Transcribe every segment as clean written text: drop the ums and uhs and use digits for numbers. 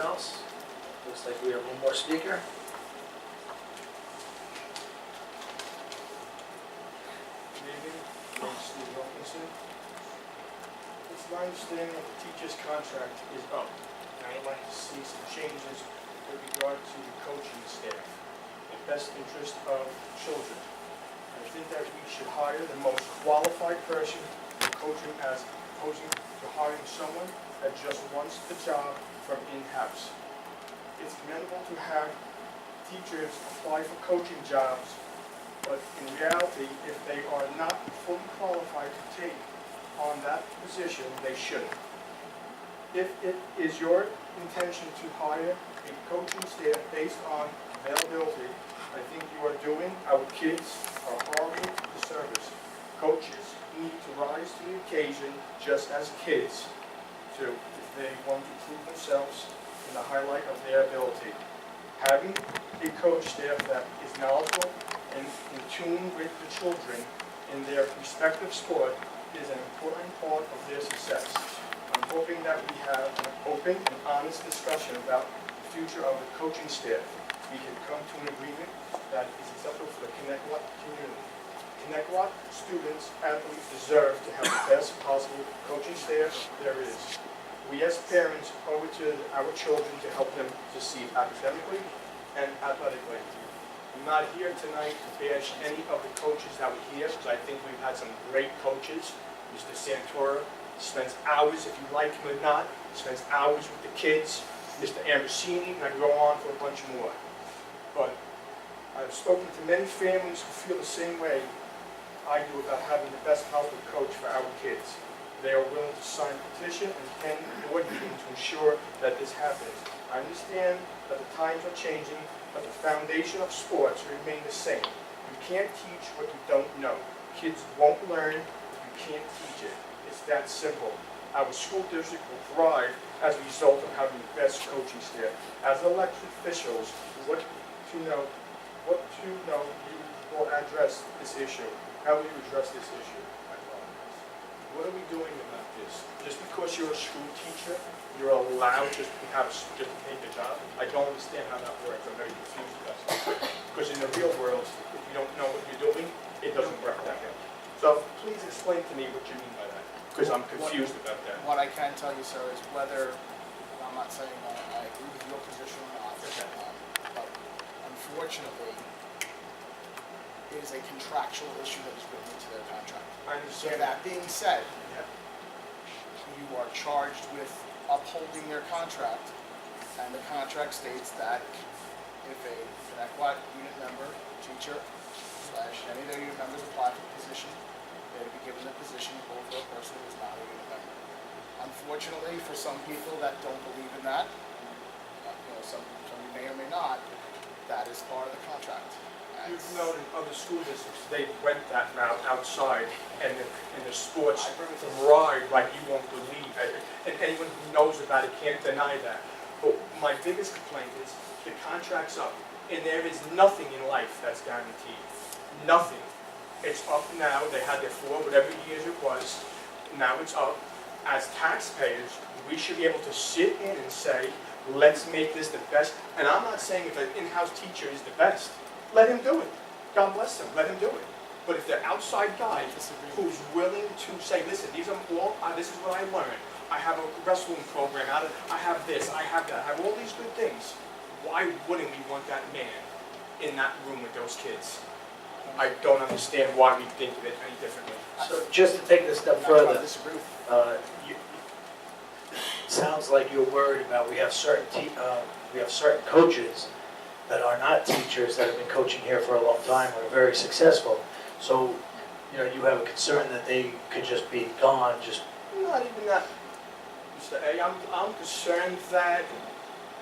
else? Looks like we have one more speaker. Good evening, my name is Steve Wilkinson. It's my understanding that the teacher's contract is up, and I'd like to see some changes with regard to the coaching staff, in the best interest of children. I think that we should hire the most qualified person for coaching as opposed to hiring someone that just wants the job from in-house. It's commendable to have teachers apply for coaching jobs, but in reality, if they are not fully qualified to take on that position, they shouldn't. If it is your intention to hire a coaching staff based on availability, I think you are doing our kids a horrible disservice. Coaches need to rise to the occasion just as kids do if they want to prove themselves in the highlight of their ability. Having a coach staff that is knowledgeable and in tune with the children in their respective sport is an important part of their success. I'm hoping that we have an open and honest discussion about the future of the coaching staff. We can come to an agreement that is acceptable for the Connecticut community. Connecticut students, athletes deserve to have the best possible coaching staff there is. We as parents owe it to our children to help them succeed academically and athletically. I'm not here tonight to bash any of the coaches that were here, because I think we've had some great coaches. Mr. Santora spends hours, if you like him or not, spends hours with the kids. Mr. Ambrosini, and I can go on for a bunch more. But I've spoken to many families who feel the same way I do about having the best possible coach for our kids. They are willing to sign a petition and pen board meeting to ensure that this happens. I understand that the times are changing, but the foundation of sports remain the same. You can't teach what you don't know. Kids won't learn if you can't teach it. It's that simple. Our school district will thrive as a result of having the best coaching staff. As elected officials, what to know, you will address this issue. How will you address this issue? What are we doing about this? Just because you're a school teacher, you're allowed just to take a job? I don't understand how that works. I'm very confused about that. Because in the real world, if you don't know what you're doing, it doesn't work that way. So please explain to me what you mean by that, because I'm confused about that. What I can tell you, sir, is whether, I'm not saying that I agree with your position or not, but unfortunately, it is a contractual issue that is written into their contract. I So understand that being said, you are charged with upholding their contract, and the contract states that if a Connecticut unit member, teacher, / any of their unit members apply for the position, they would be given the position over a person who is not a unit member. Unfortunately, for some people that don't believe in that, some may or may not, that is part of the contract. You've known in other school districts, they went that route outside, and the sports thrive like you won't believe. And anyone who knows about it can't deny that. But my biggest complaint is the contract's up, and there is nothing in life that's guaranteed. Nothing. It's up now. They had their 4, whatever years it was. Now it's up. As taxpayers, we should be able to sit in and say, let's make this the best. And I'm not saying if an in-house teacher is the best. Let him do it. God bless him. Let him do it. But if they're outside guy who's willing to say, listen, these are all, this is what I learned. I have a wrestling program out of, I have this, I have that, I have all these good things. Why wouldn't we want that man in that room with those kids? I don't understand why we think of it any differently. So just to take it a step That's why I further, disagree. sounds like you're worried about we have certain coaches that are not teachers that have been coaching here for a long time and are very successful. So, you have a concern that they could just be gone, just... Not even that, Mr. A. I'm concerned that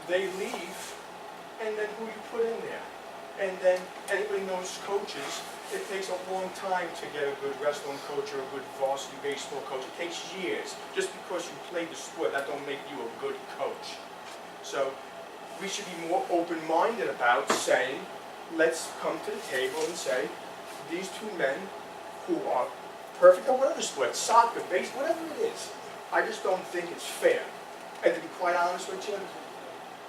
they leave, and then who you put in there. And then anybody knows coaches, it takes a long time to get a good wrestling coach or a good varsity baseball coach. It takes years. Just because you play the sport, that don't make you a good coach. So we should be more open-minded about saying, let's come to the table and say, these two men who are perfect at whatever sport, soccer, baseball, whatever it is, I just don't think it's fair. And to be quite honest with you,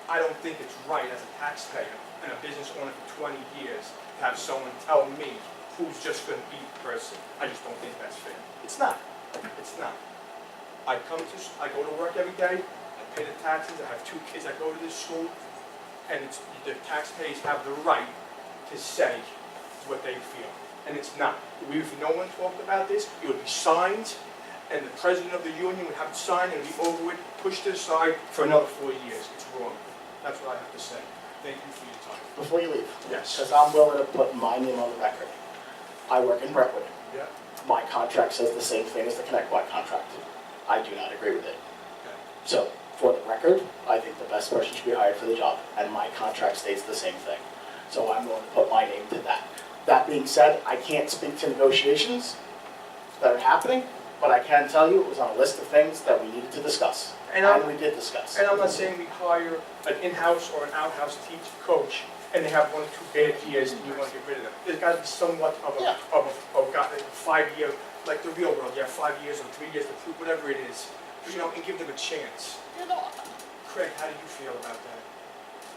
I don't think it's right as a taxpayer and a business owner for 20 years to have someone tell me who's just gonna be the person. I just don't think that's fair. It's not. It's not. I go to work every day, I pay the taxes, I have 2 kids that go to this school, and the taxpayers have the right to say what they feel. And it's not. If no one talked about this, it would be signed, and the president of the union would have it signed, and it would be over with, pushed to the side for another 4 years. It's wrong. That's what I have to say. Thank you for your time. Before you leave. Yes. Because I'm willing to put my name on the record. I work in Brentwood. Yeah. My contract says the same thing as the Connect-wide contract. I do not agree with it. Okay. So, for the record, I think the best person should be hired for the job, and my contract states the same thing. So I'm willing to put my name to that. That being said, I can't speak to negotiations that are happening, but I can tell you it was on a list of things that we needed to discuss, and we did discuss. And I'm not saying we hire an in-house or an out-house coach, and they have 1 or 2 bad years, and you want to get rid of them. There's got to be somewhat of a 5-year, like the real world. You have 5 years or 3 years to prove whatever it is, and give them a chance. Craig, how do you feel about that?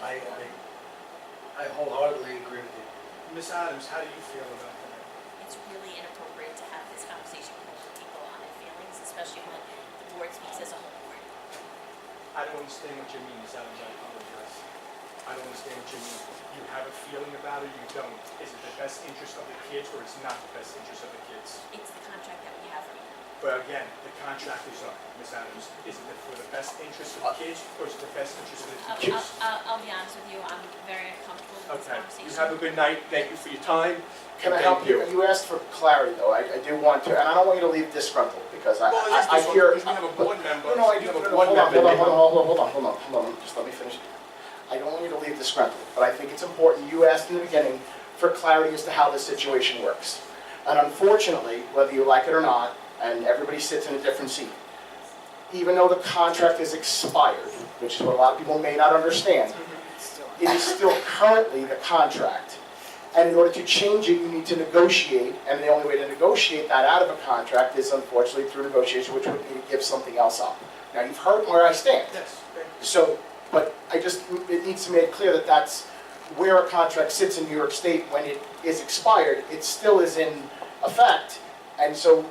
I wholeheartedly agree with you. Ms. Adams, how do you feel about that? It's really inappropriate to have this conversation with people on their feelings, especially when the board speaks as a whole board. I don't understand what you mean, Ms. Adams. I apologize. I don't understand what you mean. You have a feeling about it, you don't. Is it the best interest of the kids, or it's not the best interest of the kids? It's the contract that we have right now. But again, the contract is up, Ms. Adams. Is it for the best interest of the kids, or is it the best interest of the teachers? I'll be honest with you, I'm very uncomfortable with this Okay, conversation. you have a good night. Thank you for your time. Can I Thank help you? You asked for clarity, though. I do want to, and I don't want you to leave disgruntled, because I hear... Because we have a board member. No, I do. Hold on. Just let me finish. I don't want you to leave disgruntled, but I think it's important. You asked in the beginning for clarity as to how this situation works. And unfortunately, whether you like it or not, and everybody sits in a different seat, even though the contract is expired, which is what a lot of people may not understand, it is still currently the contract. And in order to change it, you need to negotiate, and the only way to negotiate that out of a contract is unfortunately through negotiation, which would be to give something else up. Now, you've heard where I stand. Yes, thank you. So, but it needs to be made clear that that's where a contract sits in New York State when it is expired. It still is in effect, and so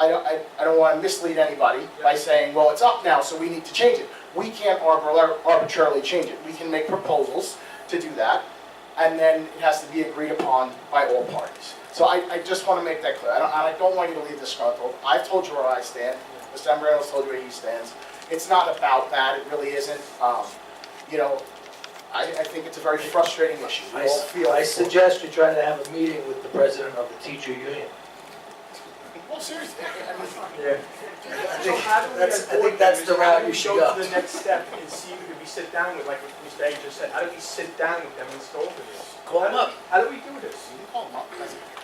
I don't want to mislead anybody by saying, well, it's up now, so we need to change it. We can't arbitrarily change it. We can make proposals to do that, and then it has to be agreed upon by all parties. So I just want to make that clear. I don't want you to leave disgruntled. I've told you where I stand. Mr. Ambrano's told you where he stands. It's not about that. It really isn't. I think it's a very frustrating issue. We all feel I suggest you try to have a meeting with the president of the teacher union. Well, seriously. Yeah. I I think that's the route you should go. To the next step and see if we sit down with, like what Mr. A just said, how do we sit down with them and let's go over this? Call them up. How do we do this? You can call them up.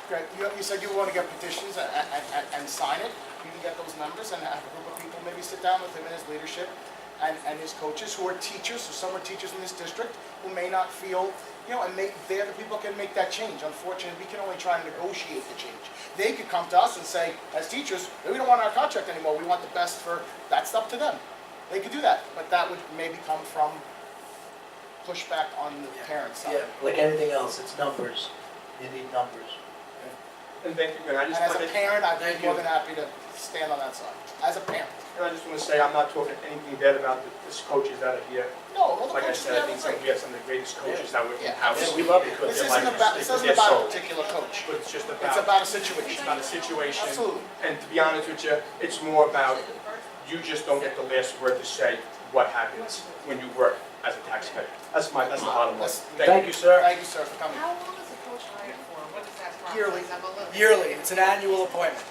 Great. You said you want to get petitions and sign it. You can get those members and have a group of people maybe sit down with him and his leadership and his coaches who are teachers, so some are teachers in this district who may not feel, and they're the people who can make that change. Unfortunately, we can only try and negotiate the change. They could come to us and say, as teachers, we don't want our contract anymore, we want the best for, that's up to them. They could do that, but that would maybe come from pushback on the parents' side. Yeah, like anything else, it's numbers. You need numbers. And thank you, and I just And as wanted a parent, I'd Thank be more you. than happy to stand on that side, as a parent. And I just want to say, I'm not talking anything bad about the coaches that are here. No, all the Like I coaches said, I have think a we have some of the greatest coaches that work Yeah. in-house. Yeah, we love it. This They're isn't like- about, this isn't they're about a sold. particular coach. But it's just It's about, about a situation. it's about a situation. Absolutely. And to be honest with you, it's more about, you just don't get the last word to say what happens when you work as a taxpayer. That's the bottom line. Thank you, sir. Thank you, sir, for coming. How long is a coach hired for? What is that process? Yearly. I'm a little- Yearly, it's an annual appointment,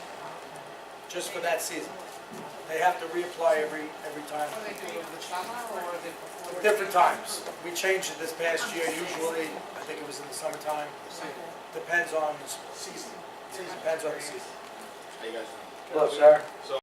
just for that season. They have to reapply every time. What do they do in the summer or is it before? Different times. We changed it this past year, usually, I think it was in the summertime. Depends on the season. Depends on the season. How you guys? Hello, sir.